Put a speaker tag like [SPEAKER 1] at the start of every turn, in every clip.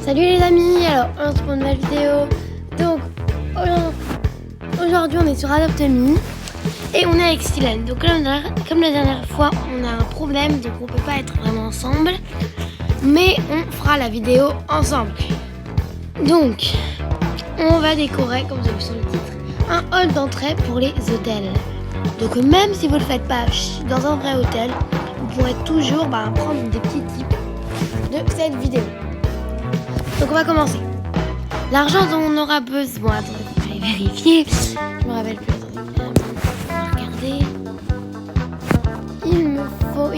[SPEAKER 1] Salut les amis, alors on se retrouve une nouvelle vidéo. Donc aujourd'hui on est sur Adopt.me et on est avec Silène. Donc comme la dernière fois on a un problème, donc on peut pas être vraiment ensemble, mais on fera la vidéo ensemble. Donc on va décorer, comme vous avez vu sur le titre, un hall d'entrée pour les hôtels. Donc même si vous ne le faites pas dans un vrai hôtel, vous pourrez toujours prendre des petits tips de cette vidéo. Donc on va commencer. L'argent dont on aura besoin. Attendez, je vais vérifier. Je me rappelle plus. Attendez. On va regarder. Il nous faut.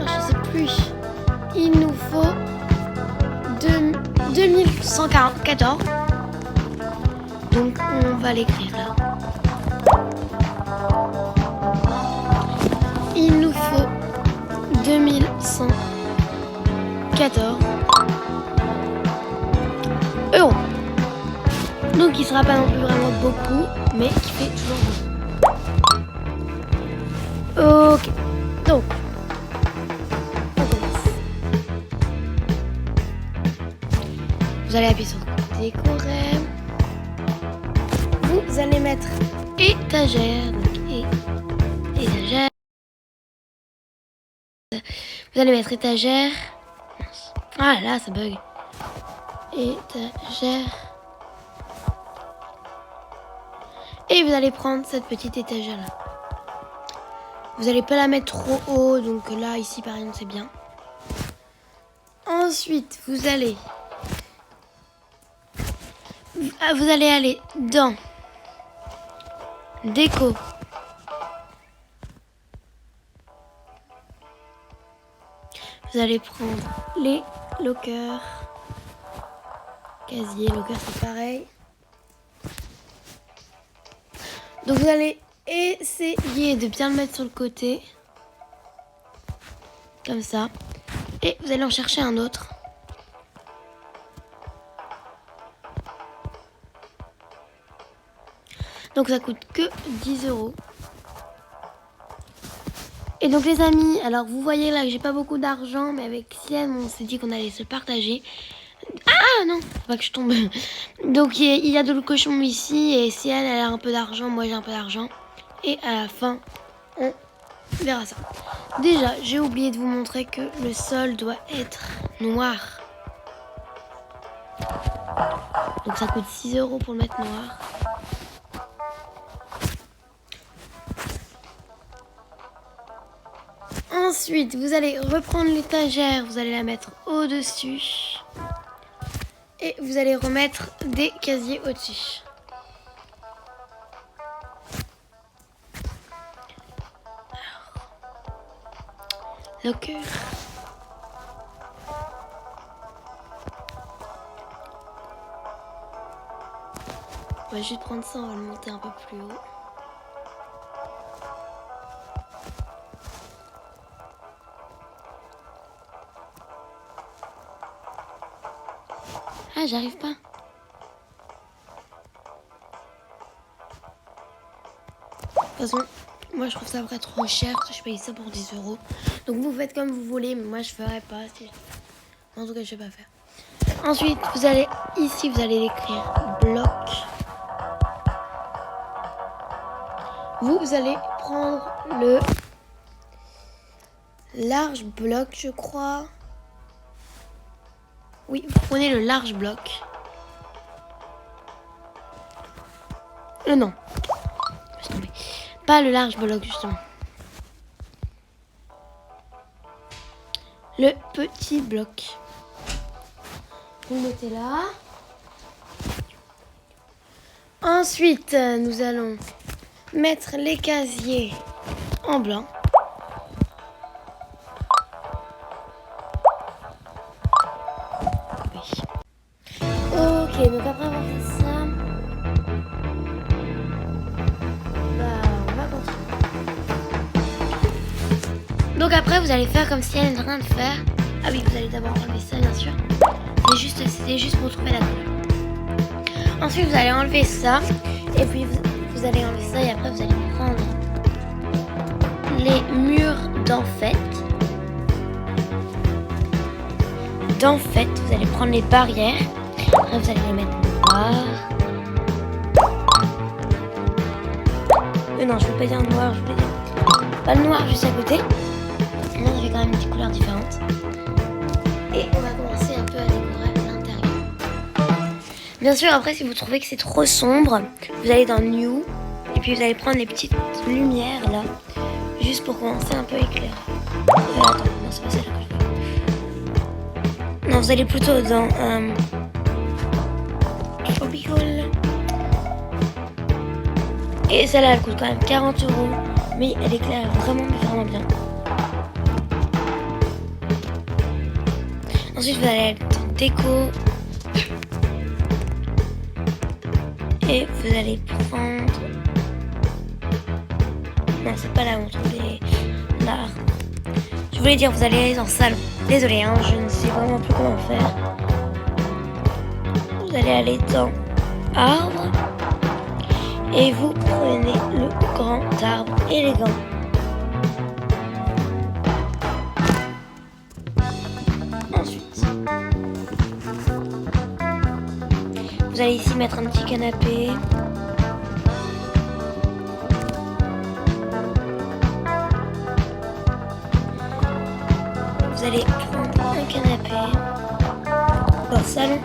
[SPEAKER 1] Je sais plus. Il nous faut 2114. Donc on va l'écrire là. Il nous faut 2114 euros. Donc il sera pas non plus vraiment beaucoup, mais qui fait toujours beaucoup. Ok, donc on commence. Vous allez appuyer sur décorer. Vous allez mettre étagère, donc étagère. Vous allez mettre étagère. Ah là, ça bug. Étagère. Et vous allez prendre cette petite étagère là. Vous allez pas la mettre trop haut, donc là, ici par exemple, c'est bien. Ensuite, vous allez aller dans déco. Vous allez prendre les lockers, casier, locker c'est pareil. Donc vous allez essayer de bien le mettre sur le côté, comme ça. Et vous allez en chercher un autre. Donc ça coûte que 10 euros. Et donc les amis, alors vous voyez là que j'ai pas beaucoup d'argent, mais avec Silène on s'est dit qu'on allait se partager. Ah non, faut pas que je tombe. Donc il y a de le cochon ici et Silène elle a un peu d'argent, moi j'ai un peu d'argent. Et à la fin, on verra ça. Déjà, j'ai oublié de vous montrer que le sol doit être noir. Donc ça coûte 6 euros pour le mettre noir. Ensuite, vous allez reprendre l'étagère, vous allez la mettre au-dessus. Et vous allez remettre des casiers au-dessus. Locker. On va juste prendre ça, on va le monter un peu plus haut. Ah, j'arrive pas. De toute façon, moi je trouve ça vrai trop cher. Je paye ça pour 10 euros. Donc vous faites comme vous voulez, mais moi je ferai pas. En tout cas, je vais pas faire. Ensuite, vous allez ici, vous allez l'écrire bloc. Vous allez prendre le large bloc, je crois. Oui, vous prenez le large bloc. Non. Laisse tomber. Pas le large bloc, justement. Le petit bloc. Vous le mettez là. Ensuite, nous allons mettre les casiers en blanc. Ok, donc après avoir fait ça, on va continuer. Donc après, vous allez faire comme si elle est en train de faire. Ah oui, vous allez d'abord enlever ça, bien sûr. C'était juste pour trouver la couleur. Ensuite, vous allez enlever ça. Et puis, vous allez enlever ça. Et après, vous allez prendre les murs d'en fait. d'en fait, vous allez prendre les barrières. Après, vous allez les mettre noires. Non, je ne veux pas dire noir, je veux dire pas le noir juste à côté. Sinon, ça fait quand même des couleurs différentes. Et on va commencer un peu à décorer l'intérieur. Bien sûr, après, si vous trouvez que c'est trop sombre, vous allez dans New. Et puis, vous allez prendre les petites lumières là. Juste pour commencer un peu à éclairer. Attends, non, c'est pas celle-là que je veux. Non, vous allez plutôt dans Tropical. Et celle-là, elle coûte quand même 40 €. Mais elle éclaire vraiment, vraiment bien. Ensuite, vous allez dans Déco. Et vous allez prendre... Non, c'est pas là où on trouve l'art. Je voulais dire, vous allez aller dans Salon. Désolée, hein, je ne sais vraiment plus comment faire. Vous allez aller dans Arbre. Et vous prenez le grand arbre élégant. Ensuite, vous allez ici mettre un petit canapé. Vous allez prendre un canapé dans le salon,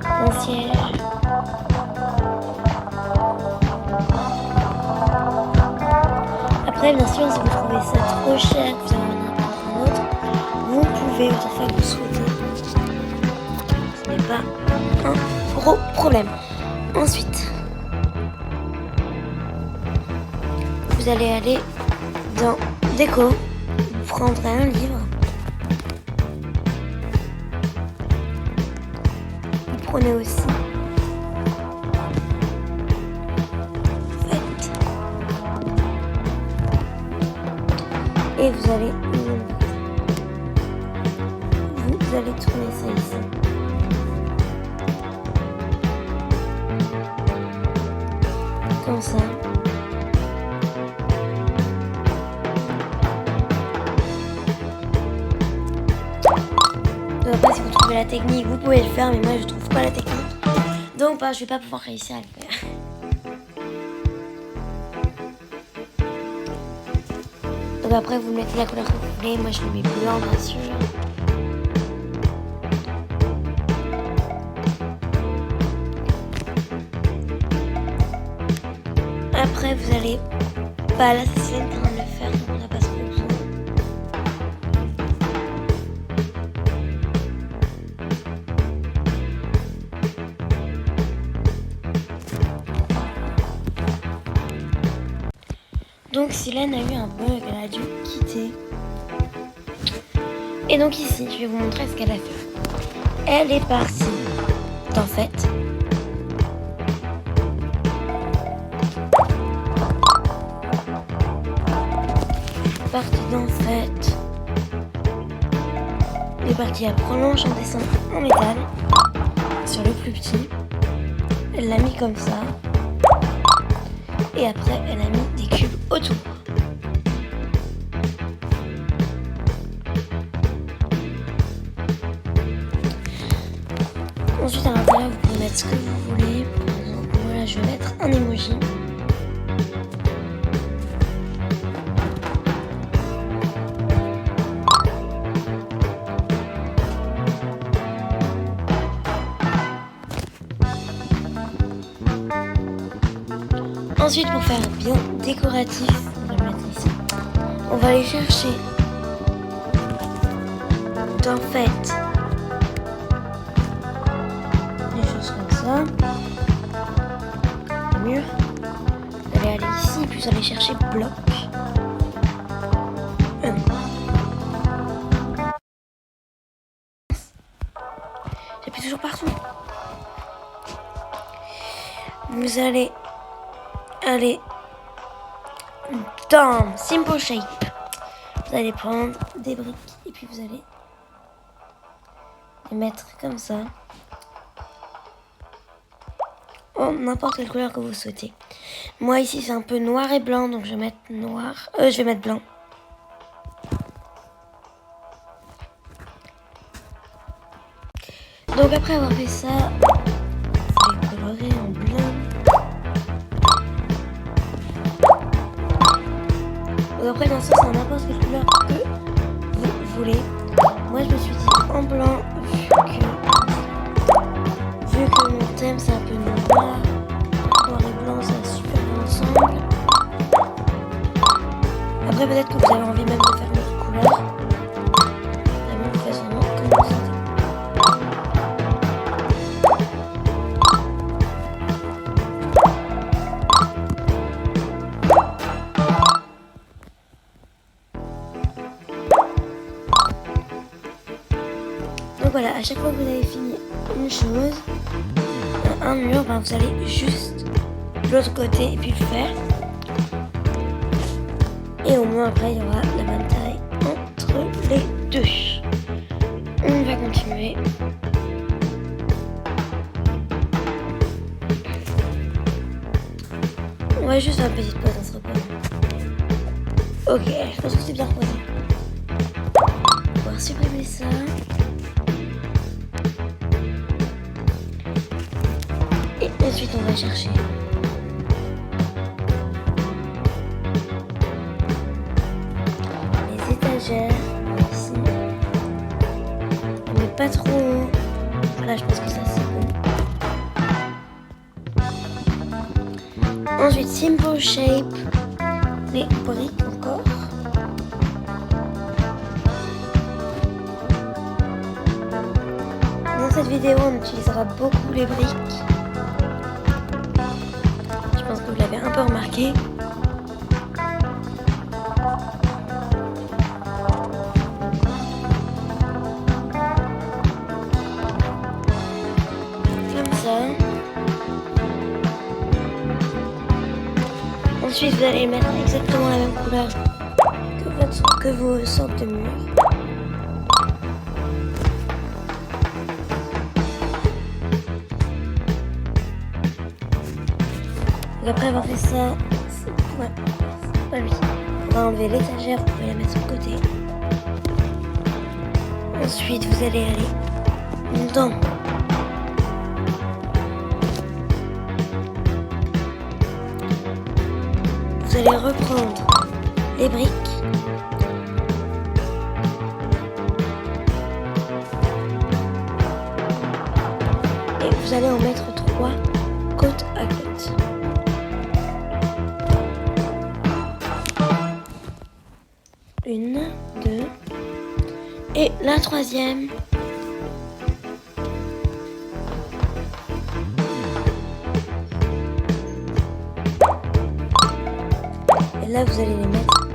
[SPEAKER 1] un siège. Après, bien sûr, si vous trouvez ça trop cher, que vous en avez n'importe un autre, vous pouvez autant faire que vous souhaitez. Ce n'est pas un gros problème. Ensuite, vous allez aller dans Déco, vous prendrez un livre. Vous prenez aussi et vous allez tourner ça ici. Comme ça. Après, si vous trouvez la technique, vous pouvez le faire, mais moi je trouve pas la technique. Donc je vais pas pouvoir réussir à le faire. Donc après, vous mettez la couleur que vous voulez. Moi, je le mets blanc, bien sûr. Après, vous allez... Bah là, c'est Céline qui est en train de le faire, donc on n'a pas trop besoin. Donc Silène a eu un bug, elle a dû quitter. Et donc ici, je vais vous montrer ce qu'elle a fait. Elle est partie d'en fait. Elle est partie à prolonger en dessin en métal sur le plus petit. Elle l'a mis comme ça. Et après, elle a mis des cubes autour. Ensuite, à l'intérieur, vous pouvez mettre ce que vous voulez. Par exemple, voilà, je vais mettre un emoji. Ensuite, pour faire bien décoratif, on va le mettre ici. On va aller chercher d'en fait des choses comme ça. Le mur. Vous allez aller ici, puis vous allez chercher bloc. J'appuie toujours partout. Vous allez aller dans Simple Shape. Vous allez prendre des briques et puis vous allez les mettre comme ça. En n'importe quelle couleur que vous souhaitez. Moi ici c'est un peu noir et blanc, donc je vais mettre noir. Je vais mettre blanc. Donc après avoir fait ça, je vais colorer en blanc. Donc après dans ça, c'est n'importe quelle couleur que vous voulez. Moi je me suis dit en blanc vu que mon thème c'est un peu noir. Noir et blanc ça va super bien ensemble. Après peut-être que vous avez envie même de faire une autre couleur. Vraiment vous faites vraiment comme vous sentez. Donc voilà, à chaque fois que vous avez fini une chose, un mur, ben vous allez juste de l'autre côté et puis le faire. Et au moins après il y aura la même taille entre les deux. On va continuer. On va juste faire une petite pause, on se repose. Ok, je pense que c'est bien reposé. On va pouvoir supprimer ça. Et ensuite on va chercher les étagères ici. Mais pas trop haut. Là je pense que ça c'est bon. Ensuite Simple Shape. Les briques encore. Dans cette vidéo on utilisera beaucoup les briques. Je pense que vous l'avez un peu remarqué. Comme ça. Ensuite, vous allez mettre exactement la même couleur que vos sortes de murs. Donc après avoir fait ça, ouais, pas lui. On va enlever l'étagère, vous pouvez la mettre sur le côté. Ensuite, vous allez aller dans vous allez reprendre les briques et vous allez en mettre 3 côte à côte. Une, deux et la troisième. Et là vous allez les mettre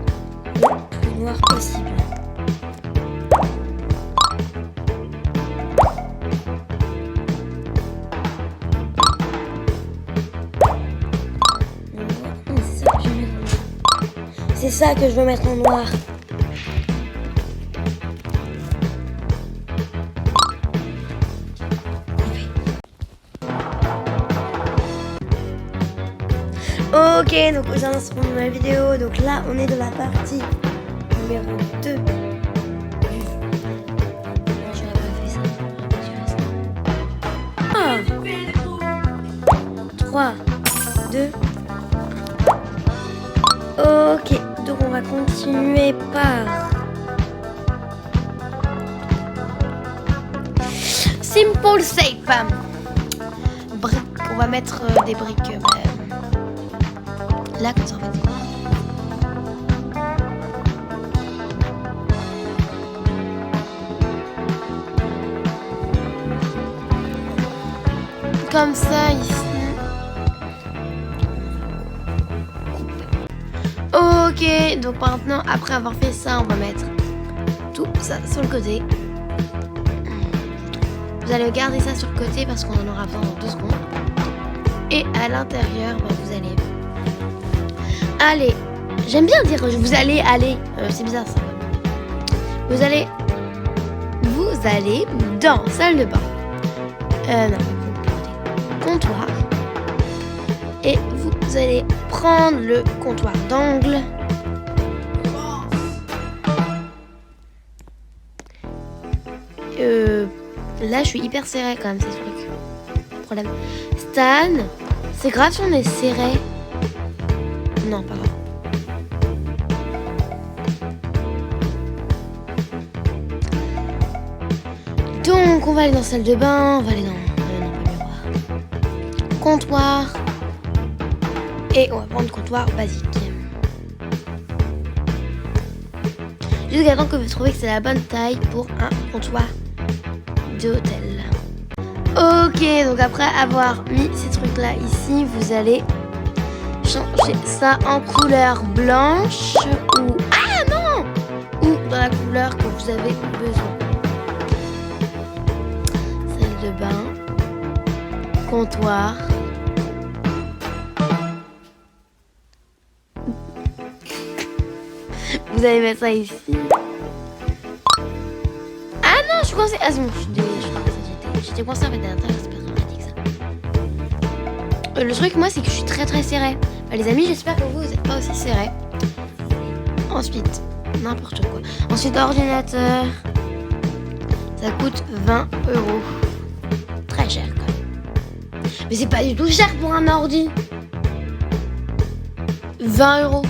[SPEAKER 1] le plus noir possible. C'est ça que je veux mettre en noir. Ok, donc aux instants de ma vidéo, donc là on est dans la partie numéro 2. Non, j'aurais pas fait ça. Ah 3, 2. Ok, donc on va continuer par Simple Shape. Briques, on va mettre des briques. Là, comme ça en fait. Comme ça ici. Ok, donc maintenant, après avoir fait ça, on va mettre tout ça sur le côté. Vous allez garder ça sur le côté parce qu'on en aura besoin dans 2 secondes. Et à l'intérieur, bah, vous allez... Allez, j'aime bien dire vous allez aller, c'est bizarre ça. Vous allez dans salle de bain. Non, comptoir. Et vous allez prendre le comptoir d'angle. Là, je suis hyper serré quand même, ces trucs. Problème. Stan, c'est grave si on est serré. Non, pas grave. Donc, on va aller dans la salle de bain. On va aller dans... non, pas miroir. Comptoir. Et on va prendre comptoir basique. Jusqu'à temps que vous trouvez que c'est la bonne taille pour un comptoir d'hôtel. Ok, donc après avoir mis ces trucs là ici, vous allez changer ça en couleur blanche ou... Ah non! Ou dans la couleur que vous avez besoin. Salle de bain, comptoir. Vous allez mettre ça ici. Ah non, je suis coincée. Ah c'est bon, j'étais coincée en fait à l'intérieur, c'est pas très pratique ça. Le truc, moi, c'est que je suis très serrée. Bah, les amis, j'espère que vous n'êtes pas aussi serrés. Ensuite, n'importe quoi. Ensuite, ordinateur. Ça coûte 20 €. Très cher quand même. Mais c'est pas du tout cher pour un ordi. 20 €.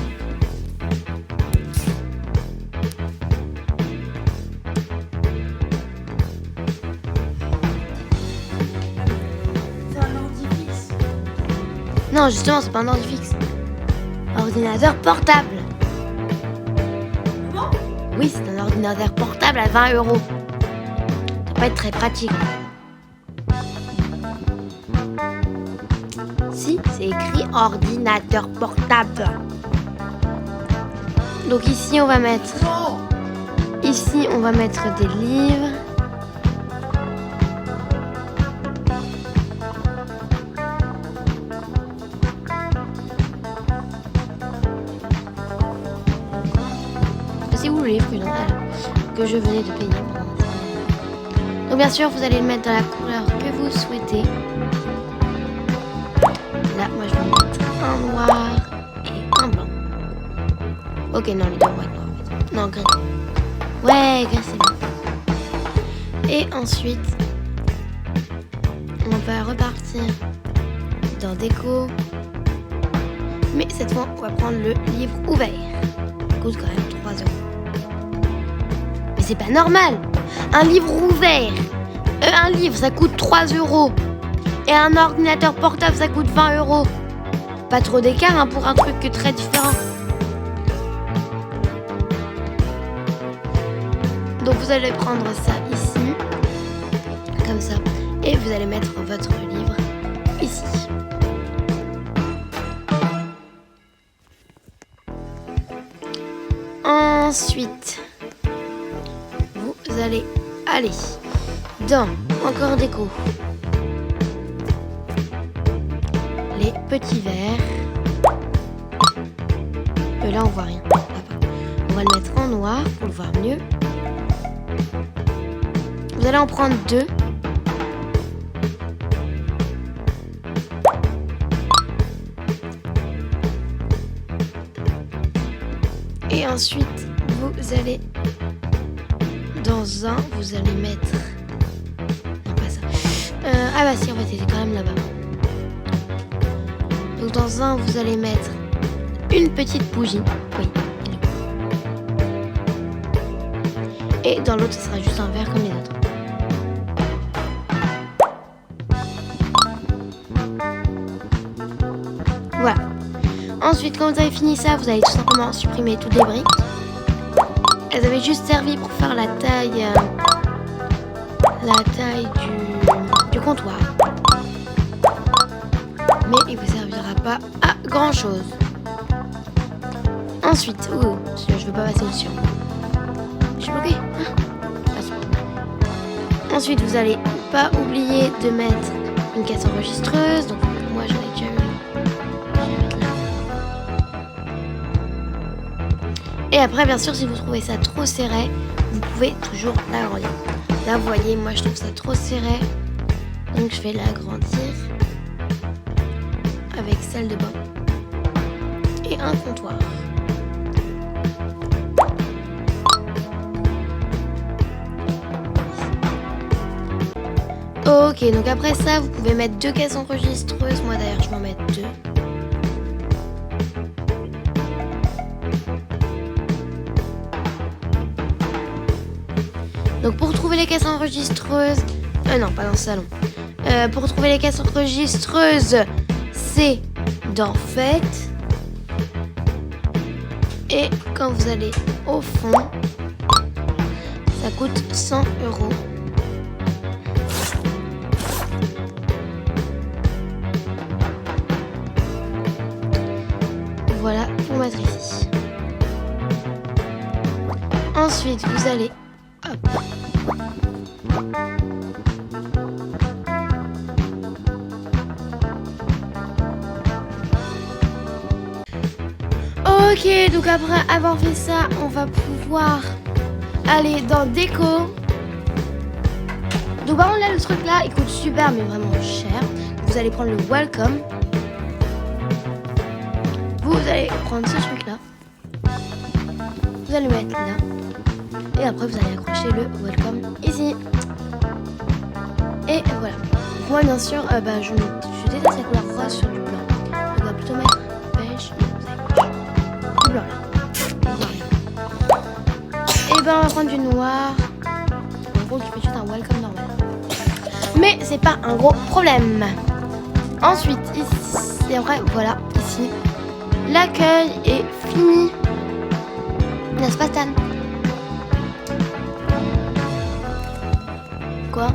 [SPEAKER 1] Non, justement, c'est pas un ordi fixe. Ordinateur portable.
[SPEAKER 2] Comment?
[SPEAKER 1] Oui, c'est un ordinateur portable à 20 €. Ça va pas être très pratique. Si, c'est écrit ordinateur portable. Donc ici, on va mettre...
[SPEAKER 2] Non.
[SPEAKER 1] Ici, on va mettre des livres. C'est où le livre que je venais de payer? Donc bien sûr, vous allez le mettre dans la couleur que vous souhaitez. Là, moi je vais mettre un noir et un blanc. Ok, non, les deux vont être noirs. Non, gris. Ouais, gris, c'est bien. Et ensuite, on va repartir dans déco. Mais cette fois, on va prendre le livre ouvert. Il coûte quand même 3 €. Mais c'est pas normal. Un livre ouvert. Un livre, ça coûte 3 €. Et un ordinateur portable, ça coûte 20 €. Pas trop d'écart hein, pour un truc très différent. Donc vous allez prendre ça ici. Comme ça. Et vous allez mettre votre livre ici. Ensuite, vous allez aller dans encore déco. Les petits verres. Là, on voit rien. On va le mettre en noir pour le voir mieux. Vous allez en prendre 2. Et ensuite, vous allez dans un, vous allez mettre... Non, pas ça. Ah bah si, en fait, c'était quand même là-bas. Donc dans un, vous allez mettre une petite bougie. Oui. Et dans l'autre, ce sera juste un verre comme les autres. Voilà. Ensuite, quand vous avez fini ça, vous allez tout simplement supprimer toutes les briques. Elles avaient juste servi pour faire la taille du comptoir. Mais il vous servira pas à grand chose. Ensuite, je veux pas passer au-dessus. Je suis bloquée. Ensuite, vous allez pas oublier de mettre une caisse enregistreuse. Donc moi j'en ai déjà eu. Et après, bien sûr, si vous trouvez ça trop serré, vous pouvez toujours l'agrandir. Là, vous voyez, moi, je trouve ça trop serré. Donc, je vais l'agrandir avec salle de bain et un comptoir. Ok, donc après ça, vous pouvez mettre 2 caisses enregistreuses. Moi d'ailleurs, je vais en mettre 2. Donc pour trouver les caisses enregistreuses... non, pas dans le salon. Pour trouver les caisses enregistreuses, c'est dans Fête. Et quand vous allez au fond, ça coûte 100 €. Voilà pour mettre ici. Ensuite, vous allez... Hop. Ok, donc après avoir fait ça, on va pouvoir aller dans déco. Donc par contre là, le truc là, il coûte super mais vraiment cher. Vous allez prendre le welcome. Vous allez prendre ce truc là. Vous allez le mettre là. Et après vous allez accrocher le welcome ici. Et voilà. Moi bien sûr, je déteste la couleur rose sur du blanc. On va plutôt mettre beige. Blanc là. Et on va prendre du noir. En gros, tu fais juste un welcome normal. Mais c'est pas un gros problème. Ensuite, ici, et après, voilà, ici, l'accueil est fini. N'est-ce pas, Stan? Quoi?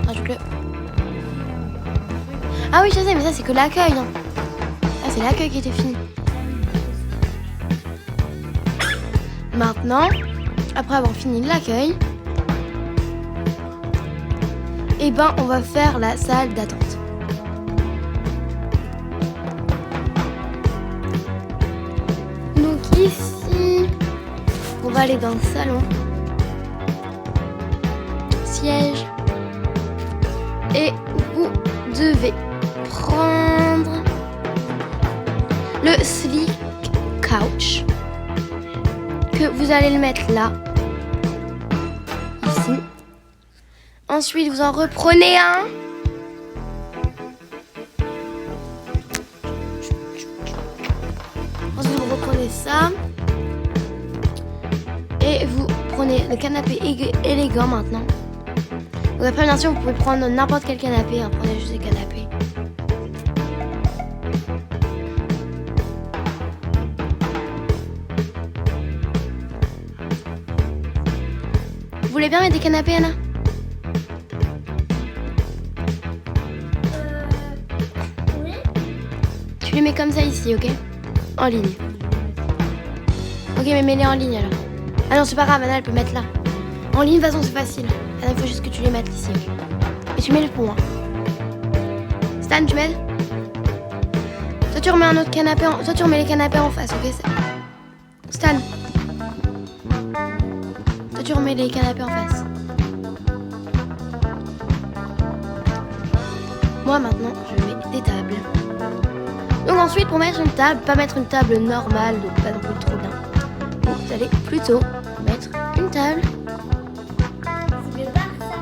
[SPEAKER 1] Rajoute-le. Ah oui, je sais, mais ça, c'est que l'accueil. Hein. Ah, c'est l'accueil qui était fini. Maintenant, après avoir fini l'accueil, on va faire la salle d'attente. Donc ici, on va aller dans le salon, siège, et vous devez prendre le Sleek Couch. Que vous allez le mettre là, ici. Ensuite, vous en reprenez un. Ensuite, vous reprenez ça. Et vous prenez le canapé élégant maintenant. Donc après, bien sûr, vous pouvez prendre n'importe quel canapé. Hein, prenez juste les canapés. Vous voulez bien mettre des canapés, Anna?
[SPEAKER 2] Oui.
[SPEAKER 1] Tu les mets comme ça ici, ok? En ligne. Ok, mais mets-les en ligne alors. Ah non, c'est pas grave, Anna, elle peut mettre là. En ligne, de toute façon, c'est facile. Anna, il faut juste que tu les mettes ici, ok? Et tu mets le pour moi. Stan, tu m'aides? Toi, tu remets un autre canapé en... Toi, tu remets les canapés en face, ok? Stan. Tu remets les canapés en face. Moi maintenant je mets des tables. Donc ensuite pour mettre une table, pas mettre une table normale, donc pas non plus trop bien. Donc vous allez plutôt mettre une table.
[SPEAKER 2] C'est le bar ça.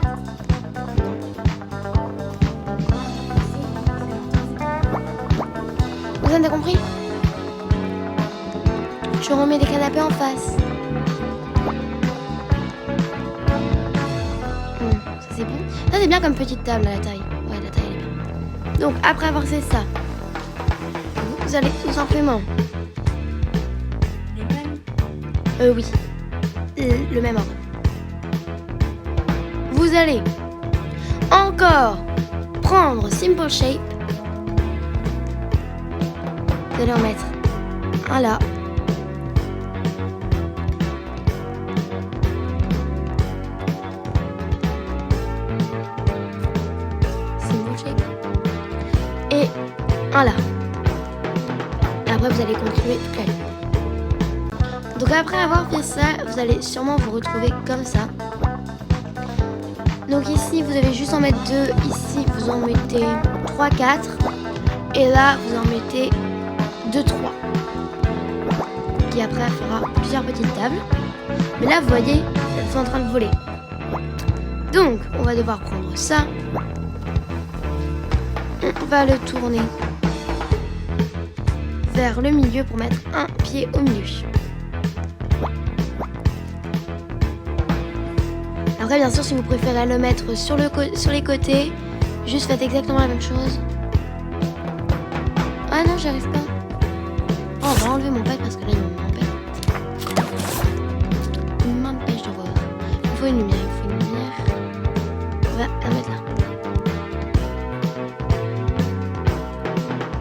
[SPEAKER 1] Vous avez compris? Je remets les canapés en face. Ça c'est bon. Ça c'est bien comme petite table à la taille. Ouais, la taille elle est bien. Donc après avoir fait ça, vous allez tout simplement... oui. Le même ordre. Vous allez encore prendre Simple Shape. Vous allez en mettre un là. Simple Shape. Et un là. Et après vous allez continuer toute la ligne. Donc après avoir fait ça, vous allez sûrement vous retrouver comme ça. Donc ici vous avez juste en mettre 2, ici vous en mettez 3, 4 et là vous en mettez 2, 3 qui après fera plusieurs petites tables. Mais là vous voyez, elles sont en train de voler. Donc, on va devoir prendre ça. On va le tourner vers le milieu pour mettre un pied au milieu. Après, bien sûr, si vous préférez le mettre sur les côtés, juste faites exactement la même chose. Ah non, j'y arrive pas. Oh, on va enlever mon pad parce que là, il m'empêche de voir. Il faut une lumière, On va la mettre là.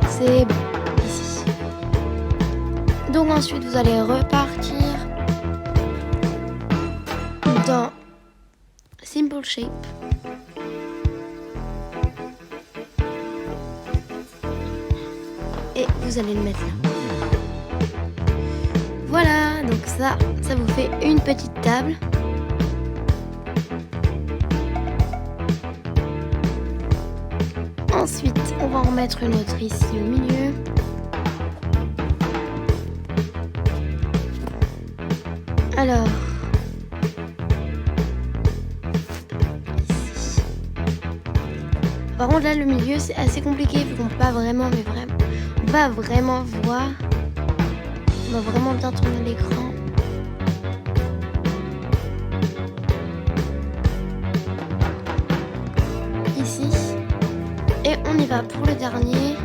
[SPEAKER 1] C'est bon, ici. Donc ensuite, vous allez repartir dans Simple Shape. Et vous allez le mettre là. Voilà, donc ça vous fait une petite table. Ensuite, on va en mettre une autre ici au milieu. Alors, ici. Par contre, là, le milieu, c'est assez compliqué vu qu'on peut pas vraiment, on va vraiment voir. On va vraiment bien tourner l'écran. Ici. Et on y va pour le dernier.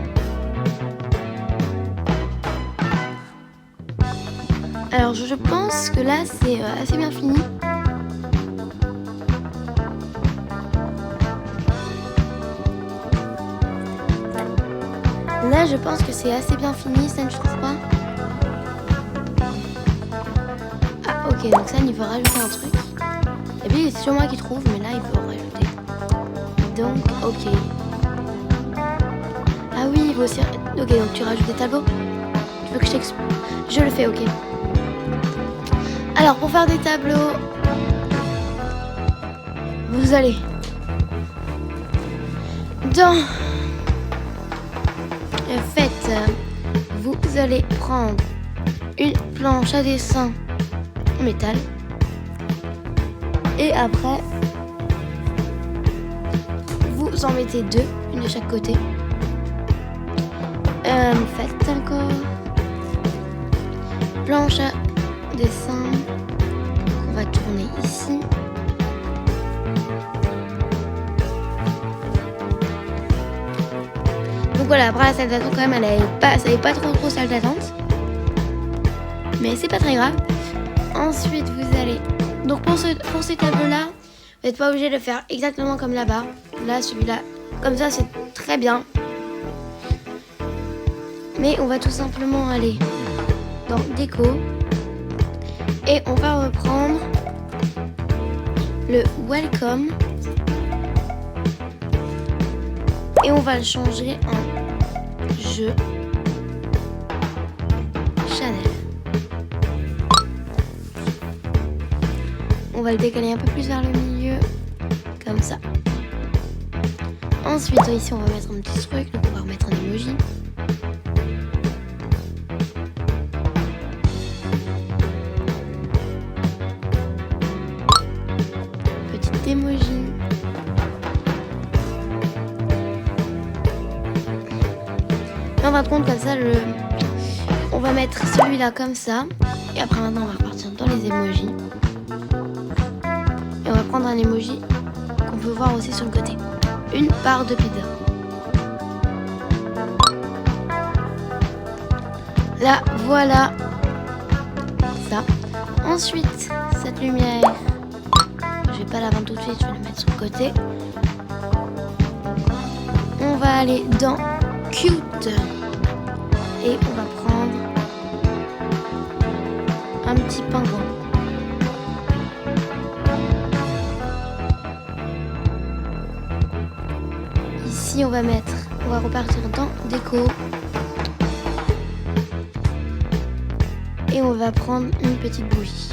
[SPEAKER 1] Alors je pense que là c'est assez bien fini. Là je pense que c'est assez bien fini, ça ne je trouve pas. Ah ok, donc ça il faut rajouter un truc. Et puis c'est sur moi qui trouve, mais là il faut rajouter. Donc ok. Ah oui, il faut aussi... Ok, donc tu rajoutes des tableaux. Tu veux que je t'explique? Je le fais, ok. Alors, pour faire des tableaux, vous allez dans... En fait, vous allez prendre une planche à dessin en métal. Et après, vous en mettez deux, une de chaque côté. Faites encore planche à dessin qu'on va tourner ici. Donc voilà, après la salle d'attente quand même, ça n'est pas trop salle d'attente, mais c'est pas très grave. Ensuite vous allez, donc pour ces tableaux là, vous n'êtes pas obligé de le faire exactement comme là-bas. Là celui-là, comme ça c'est très bien. Mais on va tout simplement aller dans déco et on va reprendre le welcome et on va le changer en jeu Chanel. On va le décaler un peu plus vers le milieu comme ça. Ensuite ici on va mettre un petit truc, donc on va remettre un emoji. Emoji. En fin de compte, comme ça, on va mettre celui-là comme ça. Et après, maintenant, on va repartir dans les emojis. Et on va prendre un emoji qu'on peut voir aussi sur le côté. Une part de pizza. Là, voilà. Ça. Ensuite, cette lumière. Je vais pas la vendre tout de suite, je vais la mettre sur le côté. On va aller dans Cute et on va prendre un petit pingouin. Ici on va repartir dans déco et on va prendre une petite bougie.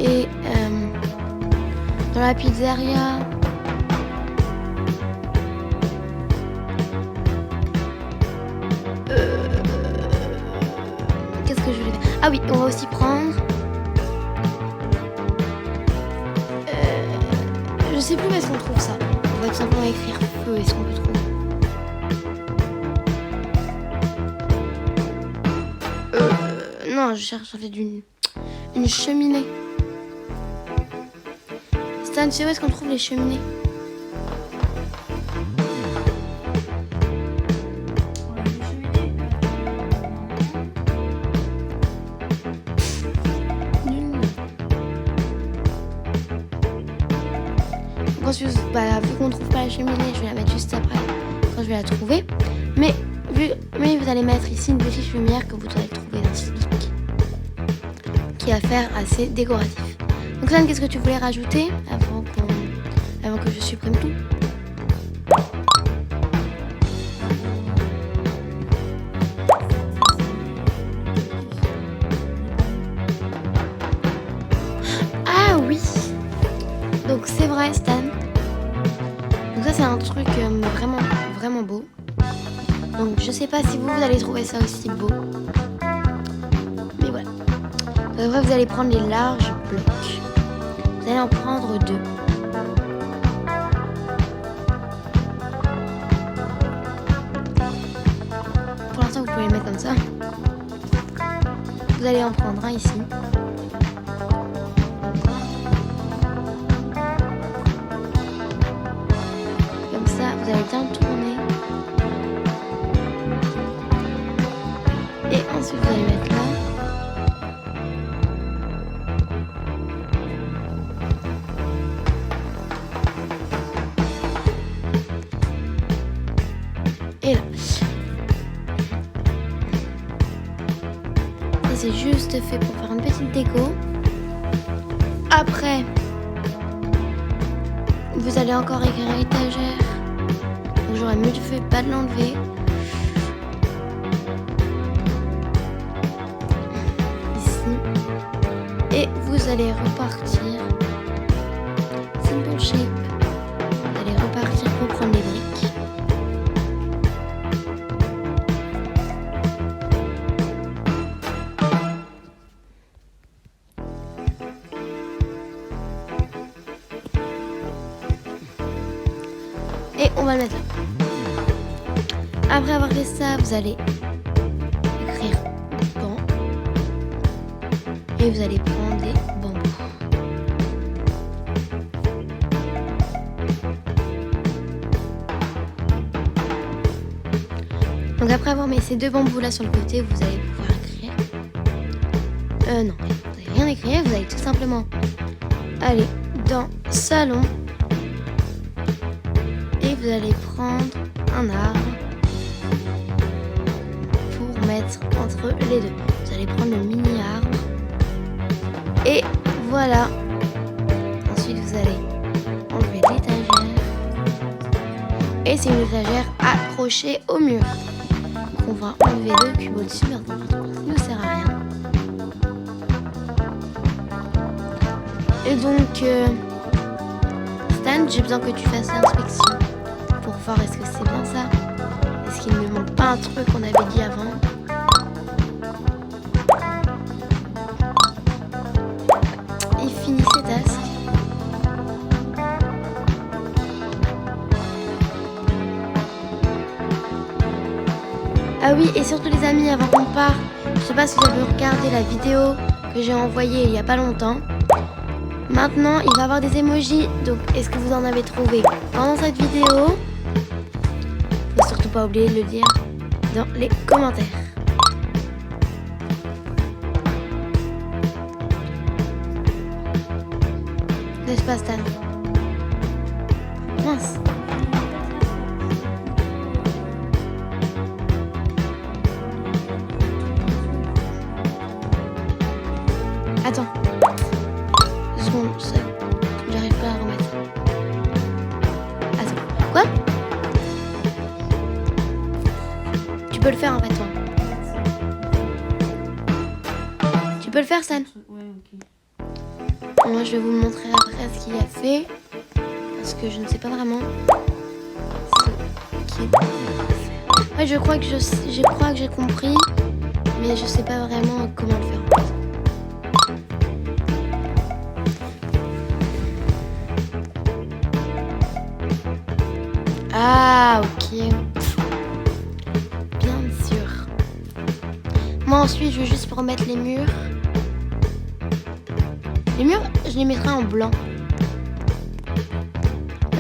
[SPEAKER 1] Et dans la pizzeria, qu'est-ce qu'est-ce que je voulais faire? Ah oui, on va aussi prendre... je sais plus où est-ce qu'on trouve ça. On va tout simplement écrire feu, est-ce qu'on peut trouver? Non, je cherche en fait une cheminée. Stan, tu sais où est-ce qu'on trouve les cheminées? Ensuite, bah, vu qu'on trouve pas la cheminée, je vais la mettre juste après quand je vais la trouver. Mais vous allez mettre ici une petite lumière que vous allez trouver dans ce truc qui va faire assez décoratif. Donc Stan, qu'est-ce que tu voulais rajouter avant que je supprime tout? Ah oui. Donc c'est vrai, Stan. Donc ça c'est un truc vraiment beau. Donc je sais pas si vous allez trouver ça aussi beau. Mais voilà. Donc après vous allez prendre les larges blocs. Vous allez en prendre 2. Pour l'instant vous pouvez les mettre comme ça. Vous allez en prendre un ici. Vous allez bien tourner et ensuite vous allez mettre là et là. Ça c'est juste fait pour faire une petite déco. Après vous allez encore écrire étagère. J'aurais mieux fait pas de l'enlever. Ici. Et vous allez repartir. Simple shape. Vous allez repartir pour prendre les briques. Et on va le mettre là. Après avoir fait ça, vous allez écrire banc et vous allez prendre des bambous. Donc après avoir mis ces 2 bambous là sur le côté, vous allez pouvoir écrire. Non, vous n'allez rien écrire, vous allez tout simplement aller dans salon et vous allez prendre un arbre. Mettre entre les 2. Vous allez prendre le mini arbre et voilà. Ensuite vous allez enlever l'étagère et c'est une étagère accrochée au mur. Donc on va enlever le cube au-dessus, ça ne sert à rien. Et donc Stan, j'ai besoin que tu fasses l'inspection pour voir est-ce que c'est bien ça. Est-ce qu'il ne manque pas un truc qu'on avait dit avant? Ces tasks. Ah oui, et surtout les amis, avant qu'on parte, je sais pas si vous avez regardé la vidéo que j'ai envoyée il y a pas longtemps. Maintenant, il va y avoir des emojis. Donc, est-ce que vous en avez trouvé pendant cette vidéo? Faut surtout pas oublier de le dire dans les commentaires. N'est-ce pas, Stan? Mince. Attends. 2 secondes, j'arrive pas à remettre. Attends. Quoi? Tu peux le faire en fait, toi. Tu peux le faire, Stan?
[SPEAKER 3] Ouais, ok.
[SPEAKER 1] Moi, je vais vous montrer après ce qu'il a fait. Parce que je ne sais pas vraiment ce qu'il a fait. Ouais, je crois que j'ai compris. mais je sais pas vraiment comment le faire. Ah, ok. Bien sûr. Moi ensuite, je vais juste remettre les murs. Les murs, je les mettrai en blanc.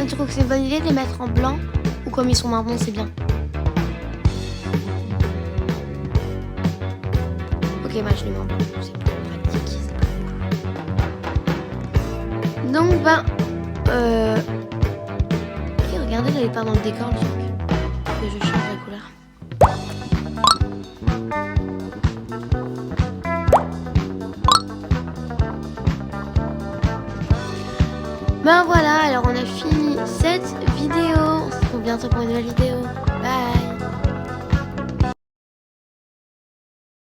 [SPEAKER 1] Tu trouves que c'est une bonne idée de les mettre en blanc? Ou comme ils sont marrons, c'est bien? Ok, bah je les mets en blanc. C'est plus pratique. Donc, Ok, regardez, là, il part dans le décor, le truc. Que je change la couleur. Ben voilà, alors on a fini cette vidéo. On se retrouve bientôt pour une nouvelle vidéo. Bye!